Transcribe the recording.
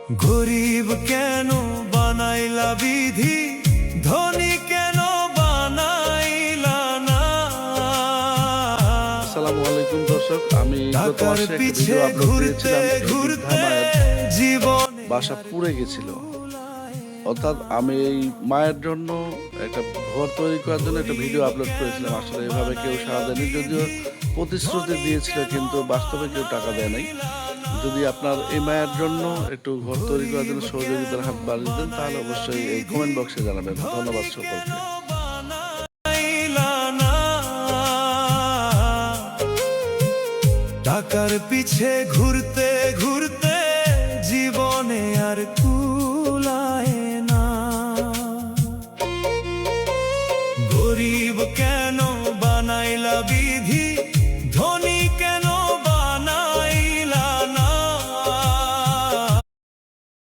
গরিব কেন বানাইলা বিধি, ধনী কেন বানাইলা না। আসসালামু আলাইকুম দর্শক, আমি গত টাকার মাসে একটা পিছে ভিডিও আপলোড ঘুরতে দিয়েছিলাম। ঘুরতে জীবনে বাসা পুড়ে গেছিল, অর্থাৎ আমি এই মায়ের জন্য একটা ঘর তৈরি করার জন্য একটা ভিডিও আপলোড করেছিলাম। আসলে এভাবে কেউ সাড়া দেয়নি, যদিও প্রতিশ্রুতি দিয়েছিল কিন্তু বাস্তবে কেউ টাকা দেয় নাই। যদি আপনার এই মায়ের জন্য একটু ঘর তৈরি করার জন্য সহযোগিতার হাত বাড়িয়ে দেন তাহলে অবশ্যই এই কমেন্ট বক্সে জানাবেন। ধন্যবাদ সকলকে। বানাইলা না। টাকার পিছে ঘুরতে ঘুরতে জীবনে আর